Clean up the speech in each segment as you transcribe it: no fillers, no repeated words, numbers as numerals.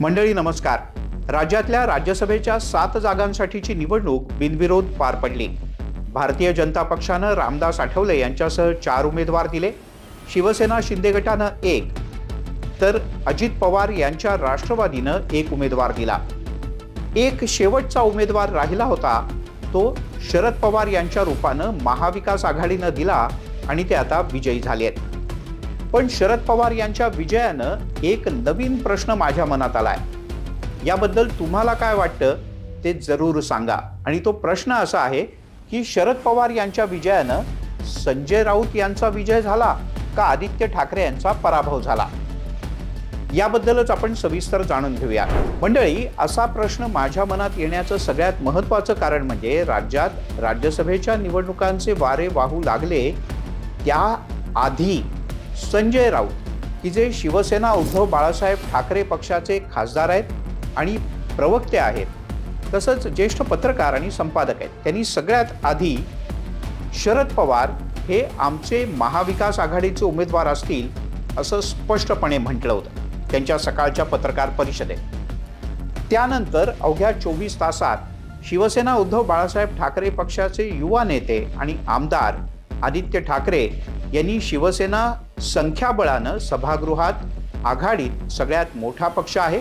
मंडळी नमस्कार. राज्यातल्या राज्यसभेच्या 7 जागांसाठीची निवडणूक बिनविरोध पार पडली. भारतीय जनता पक्षानं रामदास आठवले यांच्यासह 4 उमेदवार दिले. शिवसेना शिंदे गटानं 1, तर अजित पवार यांच्या राष्ट्रवादीनं 1 उमेदवार दिला. एक शेवटचा उमेदवार राहिला होता, तो शरद पवार यांच्या रूपानं महाविकास आघाडीनं दिला आणि ते आता विजयी झाले आहेत. पण शरद पवार यांच्या विजयानं एक नवीन प्रश्न माझ्या मनात आलाय. याबद्दल तुम्हाला काय वाटतं ते जरूर सांगा. आणि तो प्रश्न असा आहे की शरद पवार यांच्या विजयानं संजय राऊत यांचा विजय झाला का आदित्य ठाकरे यांचा पराभव झाला, याबद्दलच आपण सविस्तर जाणून घेऊया. मंडळी, असा प्रश्न माझ्या मनात येण्याचं सगळ्यात महत्त्वाचं कारण म्हणजे राज्यात राज्यसभेच्या निवडणुकांचे वारे वाहू लागले त्या आधी संजय राऊत, की जे शिवसेना उद्धव बाळासाहेब ठाकरे पक्षाचे खासदार आहेत आणि प्रवक्ते आहेत, तसंच ज्येष्ठ पत्रकार आणि संपादक आहेत, त्यांनी सगळ्यात आधी शरद पवार हे आमचे महाविकास आघाडीचे उमेदवार असतील असं स्पष्टपणे म्हटलं होतं त्यांच्या सकाळच्या पत्रकार परिषदेत. त्यानंतर अवघ्या 24 तासात शिवसेना उद्धव बाळासाहेब ठाकरे पक्षाचे युवा नेते आणि आमदार आदित्य ठाकरे यांनी शिवसेना संख्याबळानं सभागृहात आघाडीत सगळ्यात मोठा पक्ष आहे,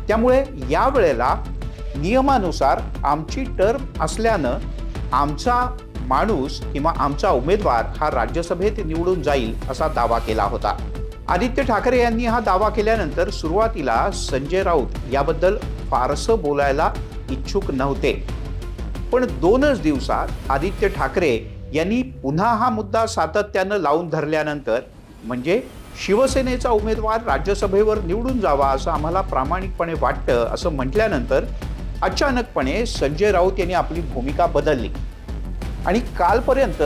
त्यामुळे या वेळेला नियमानुसार आमची टर्म असल्यानं आमचा माणूस किंवा आमचा उमेदवार हा राज्यसभेत निवडून जाईल असा दावा केला होता. आदित्य ठाकरे यांनी हा दावा केल्यानंतर सुरुवातीला संजय राऊत याबद्दल फारसं बोलायला इच्छुक नव्हते. पण 2च दिवसात आदित्य ठाकरे यांनी पुन्हा हा मुद्दा सातत्यानं लावून धरल्यानंतर, म्हणजे शिवसेनेचा उमेदवार राज्यसभेवर निवडून जावा असं आम्हाला प्रामाणिकपणे वाटतं असं म्हटल्यानंतर अचानकपणे संजय राऊत यांनी आपली भूमिका बदलली आणि कालपर्यंत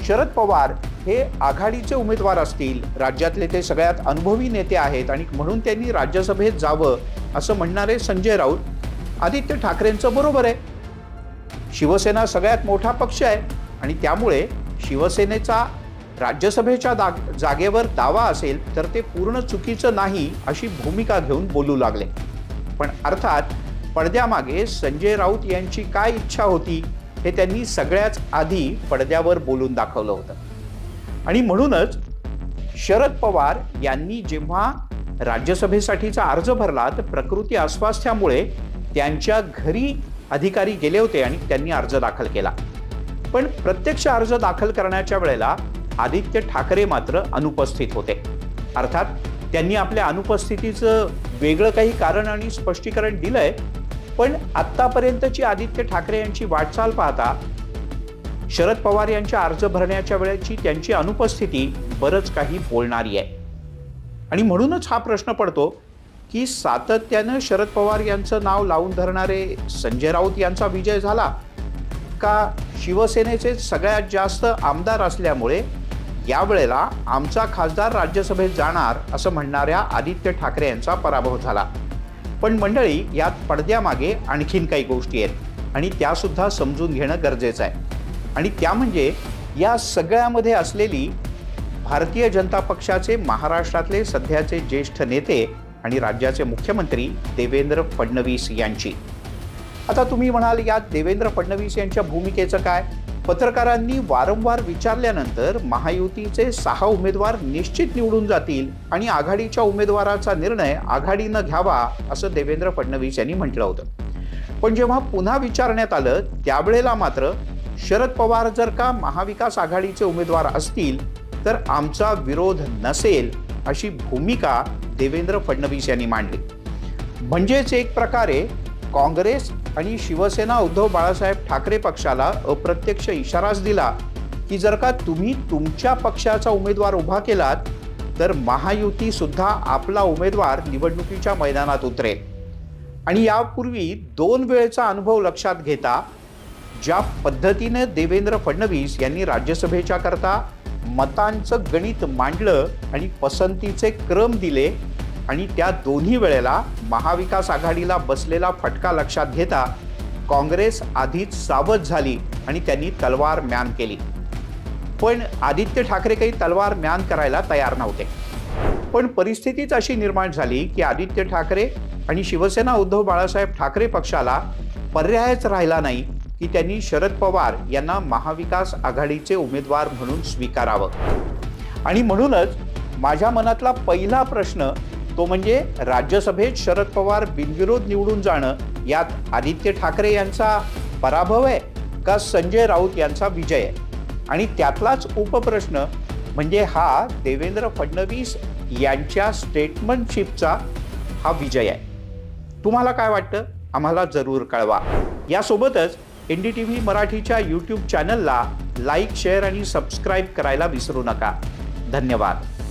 शरद पवार हे आघाडीचे उमेदवार असतील, राज्यातले ते सगळ्यात अनुभवी नेते आहेत आणि म्हणून त्यांनी राज्यसभेत जावं असं म्हणणारे संजय राऊत आदित्य ठाकरेंचं बरोबर आहे. शिवसेना सगळ्यात मोठा पक्ष आहे आणि त्यामुळे शिवसेनेचा राज्यसभेच्या जागेवर दावा असेल तर ते पूर्ण चुकीचं नाही अशी भूमिका घेऊन बोलू लागले. पण अर्थात पडद्यामागे संजय राऊत यांची काय इच्छा होती हे त्यांनी सगळ्याच आधी पडद्यावर बोलून दाखवलं होतं. आणि म्हणूनच शरद पवार यांनी जेव्हा राज्यसभेसाठीचा अर्ज भरला तर प्रकृती अस्वास्थ्यामुळे त्यांच्या घरी अधिकारी गेले होते आणि त्यांनी अर्ज दाखल केला. पण प्रत्यक्ष अर्ज दाखल करण्याच्या वेळेला आदित्य ठाकरे मात्र अनुपस्थित होते. अर्थात त्यांनी आपल्या अनुपस्थितीचं वेगळं काही कारण आणि स्पष्टीकरण दिलंय, पण आत्तापर्यंतची आदित्य ठाकरे यांची वाटचाल पाहता शरद पवार यांच्या अर्ज भरण्याच्या वेळेची त्यांची अनुपस्थिती बरंच काही बोलणारी आहे. आणि म्हणूनच हा प्रश्न पडतो की सातत्यानं शरद पवार यांचं नाव लावून धरणारे संजय राऊत यांचा विजय झाला का शिवसेनेचे सगळ्यात जास्त आमदार असल्यामुळे यावेळेला आमचा खासदार राज्यसभेत जाणार असं म्हणणाऱ्या आदित्य ठाकरे यांचा पराभव झाला. पण मंडळी, यात पडद्यामागे आणखीन काही गोष्टी आहेत आणि त्यासुद्धा समजून घेणं गरजेचं आहे. आणि त्या म्हणजे या सगळ्यामध्ये असलेली भारतीय जनता पक्षाचे महाराष्ट्रातले सध्याचे ज्येष्ठ नेते आणि राज्याचे मुख्यमंत्री देवेंद्र फडणवीस यांची. आता तुम्ही म्हणाल, यात देवेंद्र फडणवीस यांच्या भूमिकेचं काय? पत्रकारांनी वारंवार विचारल्यानंतर महायुतीचे 6 उमेदवार निश्चित निवडून जातील आणि आघाडीच्या उमेदवाराचा निर्णय आघाडीनं घ्यावा असं देवेंद्र फडणवीस यांनी म्हटलं होतं. पण जेव्हा पुन्हा विचारण्यात आलं त्यावेळेला मात्र शरद पवार जर का महाविकास आघाडीचे उमेदवार असतील तर आमचा विरोध नसेल अशी भूमिका देवेंद्र फडणवीस यांनी मांडली. म्हणजेच एक प्रकारे काँग्रेस आणि शिवसेना उद्धव बाळासाहेब ठाकरे पक्षाला अप्रत्यक्ष इशाराच दिला की जर का तुम्ही तुमच्या पक्षाचा उमेदवार उभा केलात तर महायुती सुद्धा आपला उमेदवार निवडणुकीच्या मैदानात उतरेल. आणि यापूर्वी 2 वेळेचा अनुभव लक्षात घेता ज्या पद्धतीने देवेंद्र फडणवीस यांनी राज्यसभेच्या करता मतांचं गणित मांडलं आणि पसंतीचे क्रम दिले आणि त्या दोन्ही वेळेला महाविकास आघाडीला बसलेला फटका लक्षात घेता काँग्रेस आधीच सावध झाली आणि त्यांनी तलवार म्यान केली. पण आदित्य ठाकरे काही तलवार म्यान करायला तयार नव्हते. पण परिस्थितीच अशी निर्माण झाली की आदित्य ठाकरे आणि शिवसेना उद्धव बाळासाहेब ठाकरे पक्षाला पर्यायच राहिला नाही की त्यांनी शरद पवार यांना महाविकास आघाडीचे उमेदवार म्हणून स्वीकारावं. आणि म्हणूनच माझ्या मनातला पहिला प्रश्न तो म्हणजे राज्यसभेत शरद पवार बिनविरोध निवडून जाणं यात आदित्य ठाकरे यांचा पराभव आहे का संजय राऊत यांचा विजय आहे. आणि त्यातलाच उपप्रश्न म्हणजे हा देवेंद्र फडणवीस यांच्या स्टेटमेंटशिपचा हा विजय आहे. तुम्हाला काय वाटतं आम्हाला जरूर कळवा. यासोबतच NDTV मराठीच्या YouTube चॅनलला लाईक, शेअर आणि सबस्क्राईब करायला विसरू नका. धन्यवाद.